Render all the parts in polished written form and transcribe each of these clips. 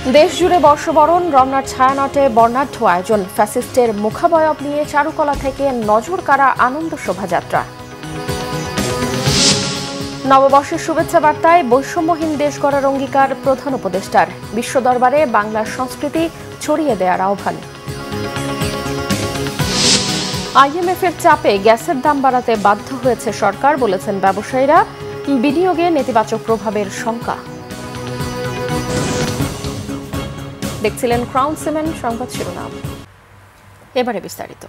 দেশ জুড়ে বর্ষবরণ, রমনার ছায়ানটে বর্ণাঢ্য আয়োজন। ফ্যাসিস্টের মুখাবয়ব নিয়ে চারুকলা থেকে নজর কাড়া আনন্দ শোভাযাত্রা। নববর্ষের শুভেচ্ছা বার্তায় বৈষম্যহীন দেশ গড়ার অঙ্গীকার প্রধান উপদেষ্টার। বিশ্ব দরবারে বাংলার সংস্কৃতি ছড়িয়ে দেওয়ার আহ্বান। আইএমএফের চাপে গ্যাসের দাম বাড়াতে বাধ্য হয়েছে সরকার, বলেছেন ব্যবসায়ীরা। বিনিয়োগে নেতিবাচক প্রভাবের শঙ্কা। দেখছিলেন ক্রাউন সিমেন্ট সংবাদ শিরোনাম। এবারে বিস্তারিত।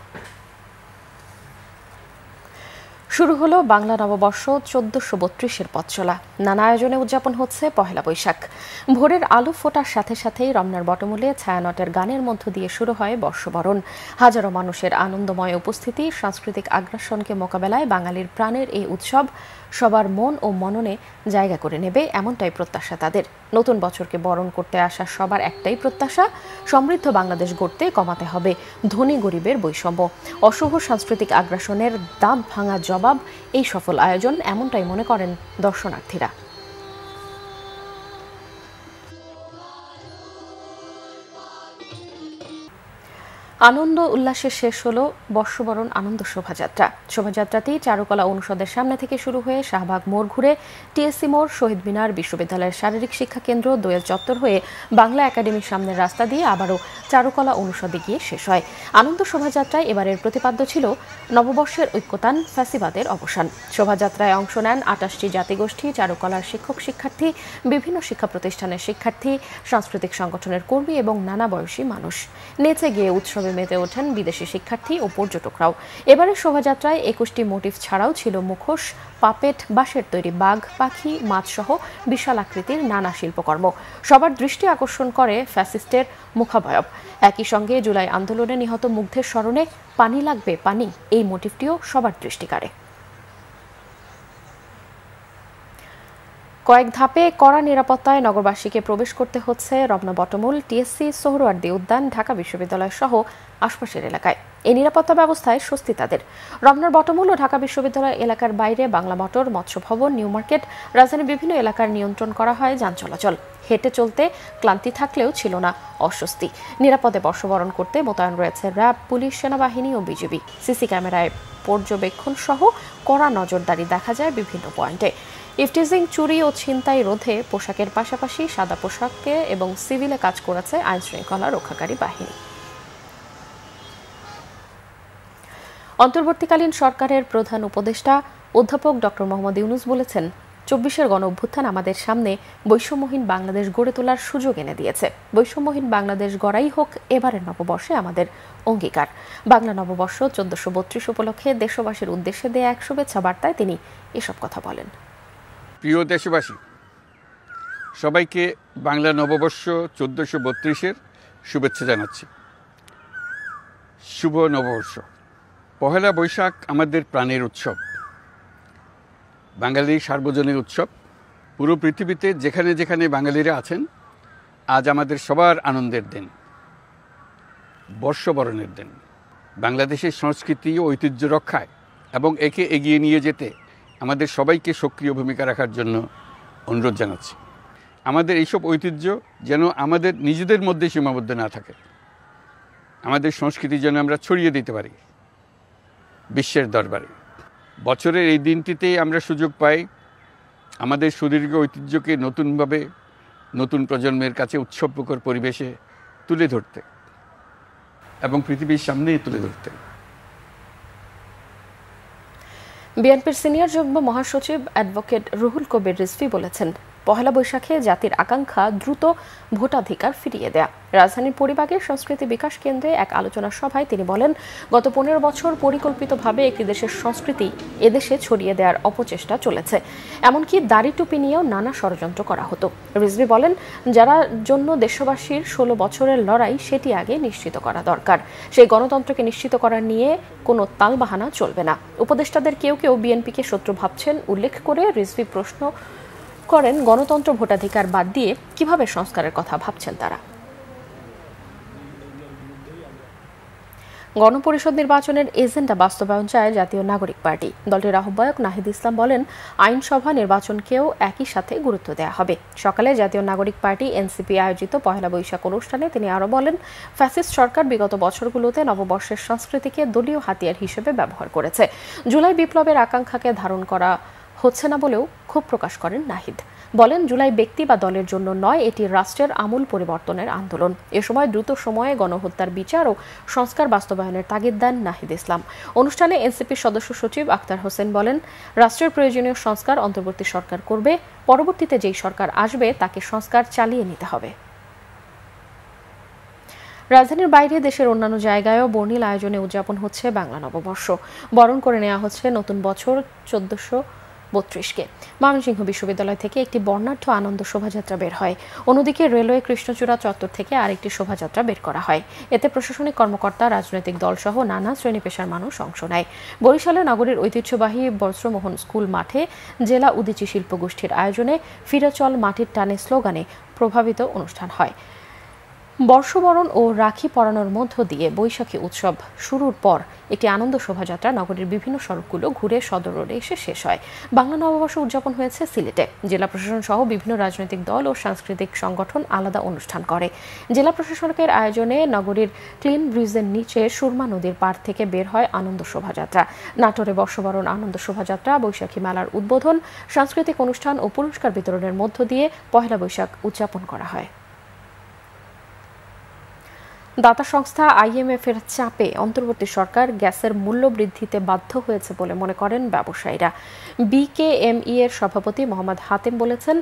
শুরু হলো বাংলা নববর্ষ 1432-এর পথ চলা। নানা আয়োজনে উদযাপন হচ্ছে পহেলা বৈশাখ। ভোরের আলো ফোটার সাথে সাথেই রমনার বটমূলে ছায়ানটের গানের মধ্য দিয়ে শুরু হয় বর্ষবরণ। হাজারো মানুষের আনন্দময় উপস্থিতি, সাংস্কৃতিক আগ্রাসনকে মোকাবেলায় বাঙালির প্রাণের এই উৎসব সবার মন ও মননে জায়গা করে নেবে, এমনটাই প্রত্যাশা তাদের। নতুন বছরকে বরণ করতে আসা সবার একটাই প্রত্যাশা, সমৃদ্ধ বাংলাদেশ গড়তে কমাতে হবে ধনী গরিবের বৈষম্য। অশুভ সাংস্কৃতিক আগ্রাসনের দাঁত ভাঙা জবাব এই সফল আয়োজন, এমনটাই মনে করেন দর্শনার্থীরা। আনন্দ উল্লাসে শেষ হলো বর্ষবরণ আনন্দ শোভাযাত্রা। শোভাযাত্রাটি চারুকলা অনুষদের সামনে থেকে শুরু হয়ে শাহবাগ মোড় ঘুরে টিএসসি মোড়, শহীদ মিনার, বিশ্ববিদ্যালয়ের শারীরিক শিক্ষা কেন্দ্র, দোয়েল চত্বর হয়ে বাংলা একাডেমির সামনের রাস্তা দিয়ে আবারও চারুকলা অনুষদে গিয়ে শেষ হয়। আনন্দ শোভাযাত্রায় এবারের প্রতিপাদ্য ছিল নববর্ষের ঐক্যতান, ফ্যাসিবাদের অবসান। শোভাযাত্রায় অংশ নেন 28টি জাতিগোষ্ঠী, চারুকলার শিক্ষক শিক্ষার্থী, বিভিন্ন শিক্ষা প্রতিষ্ঠানের শিক্ষার্থী, সাংস্কৃতিক সংগঠনের কর্মী এবং নানা বয়সী মানুষ। নেচে গিয়ে উৎসবে মেতে ওঠেন বিদেশি শিক্ষার্থী ও পর্যটকরাও। এবারের শোভাযাত্রায় 21টি মোটিভ ছাড়াও ছিল মুখোশ, পাপেট, বাঁশের তৈরি বাঘ, পাখি, মাছ সহ বিশাল আকৃতির নানা শিল্পকর্ম। সবার দৃষ্টি আকর্ষণ করে ফ্যাসিস্টের মুখাবয়ব। একই সঙ্গে জুলাই আন্দোলনে নিহত মুগ্ধের স্মরণে পানি লাগবে পানি, এই মোটিভটিও সবার দৃষ্টি কাড়ে। কয়েক ধাপে কড়া নিরাপত্তায় নগরবাসীকে প্রবেশ করতে হচ্ছে রমনা বটমূল, টিএসসি, সোহরাওয়ার্দী উদ্যান, ঢাকা বিশ্ববিদ্যালয় সহ আশপাশের এলাকায়। এই নিরাপত্তা ব্যবস্থায় স্বস্তি তাদের। রমনার বটমূল ও ঢাকা বিশ্ববিদ্যালয় এলাকার বাইরে বাংলা মোটর, মৎস্য ভবন, নিউ মার্কেট, রাজধানীর বিভিন্ন এলাকার নিয়ন্ত্রণ করা হয় যান চলাচল। হেঁটে চলতে ক্লান্তি থাকলেও ছিল না অস্বস্তি। নিরাপদে বর্ষবরণ করতে মোতায়েন রয়েছে র্যাব, পুলিশ, সেনাবাহিনী ও বিজিবি। সিসি ক্যামেরায় পর্যবেক্ষণ সহ কড়া নজরদারি দেখা যায় বিভিন্ন পয়েন্টে। ইফটিজিং, চুরি ও ছিনতাই রোধে পোশাকের পাশাপাশি সাদা পোশাকে এবং সিভিলে কাজ করেছে আইনশৃঙ্খলা রক্ষাকারী বাহিনী। অন্তর্বর্তীকালীন সরকারের প্রধান উপদেষ্টা অধ্যাপক ডক্টর মোহাম্মদ ইউনূস বলেছেন, 24-এর গণ অভ্যুত্থান আমাদের সামনে বৈষম্যহীন বাংলাদেশ গড়ে তোলার সুযোগ এনে দিয়েছে। বৈষম্যহীন বাংলাদেশ গড়াই হোক এবারের নববর্ষে আমাদের অঙ্গীকার। বাংলা নববর্ষ 1432 উপলক্ষে দেশবাসীর উদ্দেশ্যে দেয়া এক শুভেচ্ছা বার্তায় তিনি এসব কথা বলেন। প্রিয় দেশবাসী, সবাইকে বাংলা নববর্ষ 1432-এর শুভেচ্ছা জানাচ্ছি। শুভ নববর্ষ। পহেলা বৈশাখ আমাদের প্রাণের উৎসব, বাঙালির সার্বজনীন উৎসব। পুরো পৃথিবীতে যেখানে যেখানে বাঙালিরা আছেন, আজ আমাদের সবার আনন্দের দিন, বর্ষবরণের দিন। বাংলাদেশের সংস্কৃতি ও ঐতিহ্য রক্ষায় এবং একে এগিয়ে নিয়ে যেতে আমাদের সবাইকে সক্রিয় ভূমিকা রাখার জন্য অনুরোধ জানাচ্ছি। আমাদের এইসব ঐতিহ্য যেন আমাদের নিজেদের মধ্যে সীমাবদ্ধ না থাকে। আমাদের সংস্কৃতি যেন আমরা ছড়িয়ে দিতে পারি বিশ্বের দরবারে। বছরের এই দিনটিতেই আমরা সুযোগ পাই আমাদের সুদীর্ঘ ঐতিহ্যকে নতুনভাবে নতুন প্রজন্মের কাছে উৎসবমুখর পরিবেশে তুলে ধরতে এবং পৃথিবীর সামনে তুলে ধরতে। বিএনপির সিনিয়র যুগ্ম মহাসচিব অ্যাডভোকেট রুহুল কবির রিজভী বলেছেন, পহেলা বৈশাখে জাতির আকাঙ্ক্ষা দ্রুত ভোটাধিকার ফিরিয়ে দেয়া। রাজধানীর পরিবাগের সংস্কৃতি বিকাশ কেন্দ্রে এক আলোচনা সভায় তিনি বলেন, গত 15 বছর পরিকল্পিতভাবে একটি দেশের সংস্কৃতি এদেশে ছড়িয়ে দেওয়ার অপচেষ্টা চলেছে। এমনকি দাড়ি টুপি নিয়েও নানা ষড়যন্ত্র করা হতো। রিজভী বলেন, যারা জন্য দেশবাসীর 16 বছরের লড়াই, সেটি আগে নিশ্চিত করা দরকার। সেই গণতন্ত্রকে নিশ্চিত করা নিয়ে কোনো তালবাহানা চলবে না। উপদেষ্টাদের কেউ কেউ বিএনপিকে শত্রু ভাবছেন উল্লেখ করে রিজভী প্রশ্ন করেন, গণতন্ত্র ভোটাধিকার বাদ দিয়ে কিভাবে সংস্কারের কথা ভাবছেন তারা। গণপরিষদ নির্বাচনের এজেন্ডা বাস্তবায়ন চায় জাতীয় নাগরিক পার্টি। দলটির আহ্বায়ক নাহিদ ইসলাম বলেন, আইনসভা নির্বাচনকেও একই সাথে গুরুত্ব দেওয়া হবে। সকালে জাতীয় নাগরিক পার্টি এনসিপি আয়োজিত পহেলা বৈশাখ অনুষ্ঠানে তিনি আরও বলেন, ফ্যাসিস্ট সরকার বিগত বছরগুলোতে নববর্ষের সংস্কৃতিকে দলীয় হাতিয়ার হিসেবে ব্যবহার করেছে। জুলাই বিপ্লবের আকাঙ্ক্ষাকে ধারণ করা হচ্ছে না বলেও ক্ষোভ প্রকাশ করেন নাহিদ। বলেন, জুলাই ব্যক্তি বা দলের জন্য নয়, এটি রাষ্ট্রের আমূল পরিবর্তনের আন্দোলন। এ সময় দ্রুত সময়ে গণহত্যার বিচার ও সংস্কার বাস্তবায়নের তাগিদ দেন নাহিদ ইসলাম। অনুষ্ঠানে এনসিপির সদস্য সচিব আক্তার হোসেন বলেন, রাষ্ট্রের প্রয়োজনীয় সংস্কার অন্তর্বর্তী সরকার করবে, পরবর্তীতে যেই সরকার আসবে তাকে সংস্কার চালিয়ে নিতে হবে। রাজধানীর বাইরে দেশের অন্যান্য জায়গায়ও বর্ণিল আয়োজনে উদযাপন হচ্ছে বাংলা নববর্ষ। বরণ করে নেওয়া হচ্ছে নতুন বছর 1432-কে। ময়মনসিংহ বিশ্ববিদ্যালয় থেকে একটি বর্ণাঢ্য আনন্দ শোভাযাত্রা বের হয়। অন্যদিকে রেলওয়ে কৃষ্ণচূড়া চত্বর থেকে আরেকটি শোভাযাত্রা বের করা হয়। এতে প্রশাসনিক কর্মকর্তা, রাজনৈতিক দলসহ নানা শ্রেণী পেশার মানুষ অংশ নেয়। বরিশালে নগরীর ঐতিহ্যবাহী বজ্রমোহন স্কুল মাঠে জেলা উদীচী শিল্পগোষ্ঠীর আয়োজনে ফিরে চল মাটির টানে স্লোগানে প্রভাবিত অনুষ্ঠান হয়। বর্ষবরণ ও রাখি পরানোর মধ্য দিয়ে বৈশাখী উৎসব শুরুর পর একটি আনন্দ শোভাযাত্রা নগরীর বিভিন্ন সড়কগুলো ঘুরে সদর রোডে এসে শেষ হয়। বাংলা নববর্ষ উদযাপন হয়েছে সিলেটে। জেলা প্রশাসন সহ বিভিন্ন রাজনৈতিক দল ও সাংস্কৃতিক সংগঠন আলাদা অনুষ্ঠান করে। জেলা প্রশাসনের আয়োজনে নগরীর ক্লিন ব্রিজের নিচে সুরমা নদীর পাড় থেকে বের হয় আনন্দ শোভাযাত্রা। নাটোরে বর্ষবরণ আনন্দ শোভাযাত্রা, বৈশাখী মেলার উদ্বোধন, সাংস্কৃতিক অনুষ্ঠান ও পুরস্কার বিতরণের মধ্য দিয়ে পহেলা বৈশাখ উদযাপন করা হয়। দাতা সংস্থা IMF এর চাপে অন্তর্বর্তী সরকার গ্যাসের মূল্য বৃদ্ধিতে বাধ্য হয়েছে বলে মনে করেন ব্যবসায়ীরা। BKME এর সভাপতি মোহাম্মদ হাতেম বলেছেন,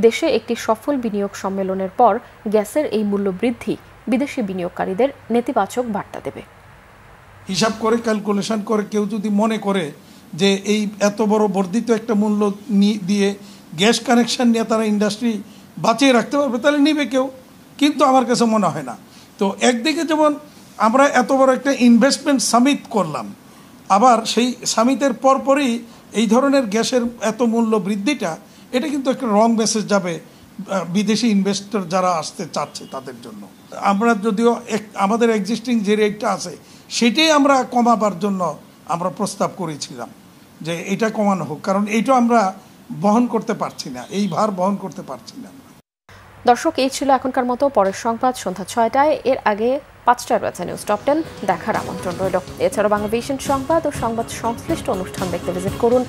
দেশে একটি সফল বিনিয়োগ সম্মেলনের পর গ্যাসের এই মূল্য বৃদ্ধি বিদেশি বিনিয়োগকারীদের নেতিবাচক বার্তা দেবে। হিসাব করে ক্যালকুলেশন করে কেউ যদি মনে করে যে এই এত বড় বর্ধিত একটা মূল্য দিয়ে গ্যাস কানেকশন নিয়ে তারা ইন্ডাস্ট্রি বাঁচিয়ে রাখতে পারবে, তাহলে নিবে কেউ, কিন্তু আমার কাছে মনে হয় না। তো একদিকে যেমন আমরা এত বড় একটা ইনভেস্টমেন্ট সামিট করলাম, আবার সেই সামিটের পরপরই এই ধরনের গ্যাসের এত মূল্য বৃদ্ধিটা, এটা কিন্তু একটা রং মেসেজ যাবে বিদেশি ইনভেস্টর যারা আসতে চাচ্ছে তাদের জন্য। আমরা যদিও আমাদের এক্সিস্টিং যে রেটটা আছে সেটাই আমরা কমাবার জন্য আমরা প্রস্তাব করেছিলাম যে এটা কমানো হোক, কারণ এইটা আমরা বহন করতে পারছি না, এই ভার বহন করতে পারছি না। দর্শক, এই ছিল এখনকার মতো। পরের সংবাদ সন্ধ্যা 6টায়। এর আগে 5টার রয়েছে নিউজ টপ 10 দেখার আমন্ত্রণ রইল। এছাড়াও বাংলাদেশের সংবাদ ও সংবাদ সংশ্লিষ্ট অনুষ্ঠান দেখতে ভিজিট করুন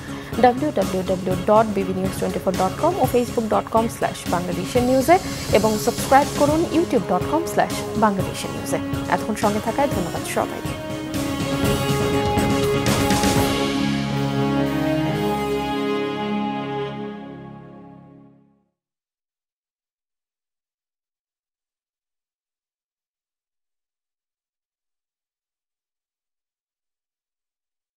www.bbnews24.com ও facebook.com/bangladeshnewse এবং সাবস্ক্রাইব করুন youtube.com/bangladeshnewse। এতক্ষণ সঙ্গে থাকায় ধন্যবাদ সবাইকে।